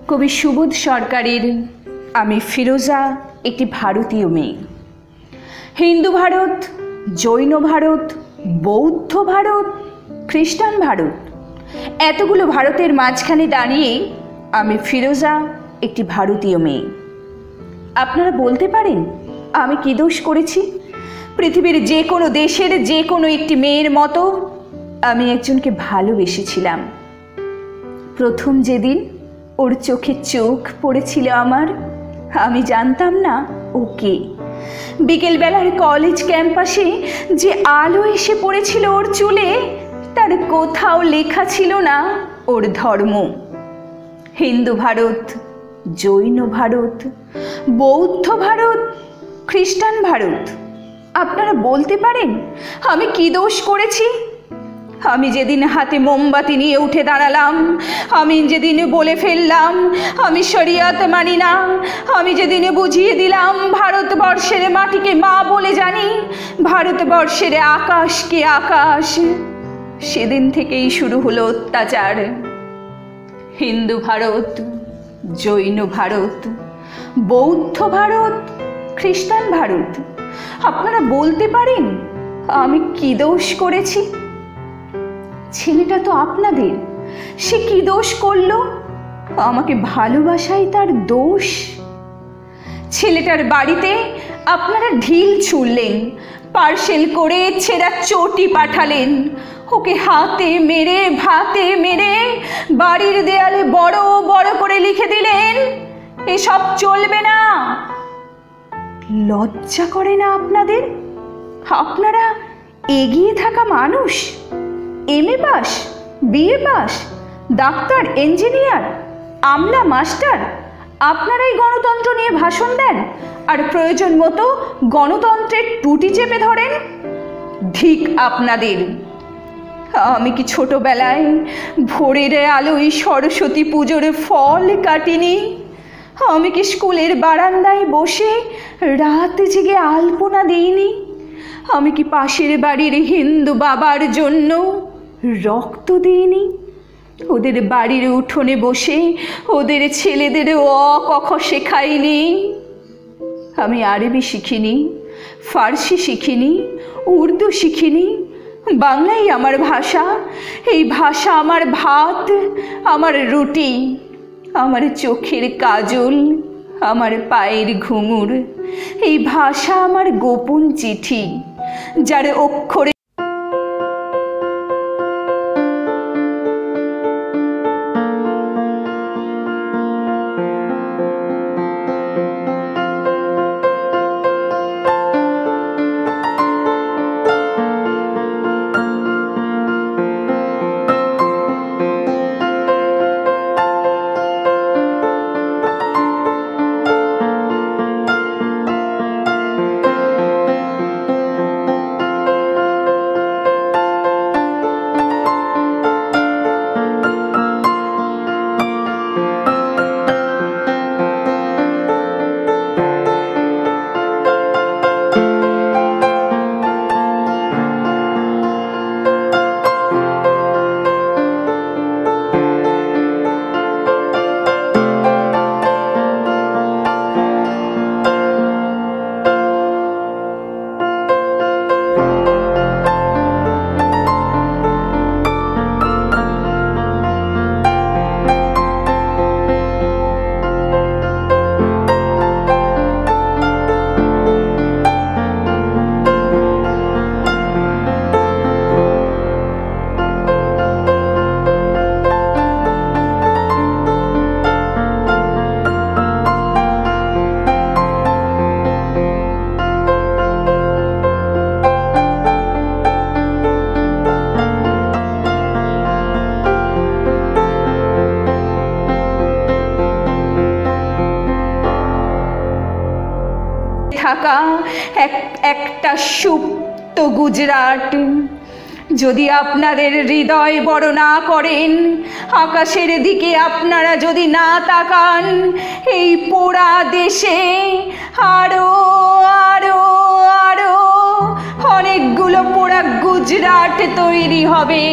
কবি সুবোধ সরকারের আমি ফিরোজা একটি ভারতীয় মেয়ে। হিন্দু ভারত, জৈন ভারত, বৌদ্ধ ভারত, খ্রিস্টান ভারত, এতগুলো ভারতের মাঝখানে দাঁড়িয়ে আমি ফিরোজা একটি ভারতীয় মেয়ে। আপনারা বলতে পারেন আমি কী দোষ করেছি? পৃথিবীর যে কোনো দেশের যে কোনো একটি মেয়ের মতো আমি একজনকে ভালোবেসেছিলাম। প্রথম যেদিন ওর চোখে চোখ পড়েছিল আমার, আমি জানতাম না ও কে। বিকেলবেলার কলেজ ক্যাম্পাসে যে আলো এসে পড়েছিল ওর চুলে, তার কোথাও লেখা ছিল না ওর ধর্ম। হিন্দু ভারত, জৈন ভারত, বৌদ্ধ ভারত, খ্রিস্টান ভারত, আপনারা বলতে পারেন আমি কী দোষ করেছি? আমি যেদিন হাতে মোমবাতি নিয়ে উঠে দাঁড়ালাম, আমি যেদিন বলে ফেললাম আমি শরিয়ত মানি না, আমি যেদিন বুঝিয়ে দিলাম ভারতবর্ষের মাটিকে মা বলে জানি, ভারতবর্ষের আকাশকে আকাশ, সেদিন থেকেই শুরু হলো অত্যাচার। হিন্দু ভারত, জৈন ভারত, বৌদ্ধ ভারত, খ্রিস্টান ভারত, আপনারা বলতে পারেন আমি কী দোষ করেছি? ছেলেটা তো আপনাদের, সে কি দোষ করলো? আমাকে ভালোবাসাই তার দোষ? ছেলেটার বাড়িতে আপনারা ঢিল ছুড়লেন, পার্সেল করে ছেঁড়া চটি পাঠালেন, ওকে হাতে মেরে ভাতে মেরে বাড়ির দেয়ালে বড় বড় করে লিখে দিলেন এসব চলবে না। লজ্জা করে না আপনাদের? আপনারা এগিয়ে থাকা মানুষ, এমএ পাস, বিএ পাস, ডাক্তার, ইঞ্জিনিয়ার, আমলা, মাস্টার, আপনারাই গণতন্ত্র নিয়ে ভাষণ দেন আর প্রয়োজন মতো গণতন্ত্রের টুটি চেপে ধরেন। ধিক আপনাদের! আমি কি ছোটবেলায় ভোরের আলোয় সরস্বতী পুজোর ফল কাটিনি? আমি কি স্কুলের বারান্দায় বসে রাত জেগে আলপনা দিইনি? আমি কি পাশের বাড়ির হিন্দু বাবার জন্য রক্ত দিইনি? ওদের বাড়ির উঠোনে বসে ওদের ছেলেদের অ ক খ শেখাইনি? আমি আরবি শিখিনি, ফার্সি শিখিনি, উর্দু শিখিনি, বাংলাই আমার ভাষা। এই ভাষা আমার ভাত, আমার রুটি, আমার চোখের কাজল, আমার পায়ের ঘুঙুর। এই ভাষা আমার গোপন চিঠি, যার অক্ষরে থাকা একটা সুপ্ত গুজরাট। যদি আপনাদের হৃদয় বড় না করেন, আকাশের দিকে আপনারা যদি না তাকান, এই পোড়া দেশে আরো আরো আরো অনেকগুলো পোড়া গুজরাট তৈরি হবে।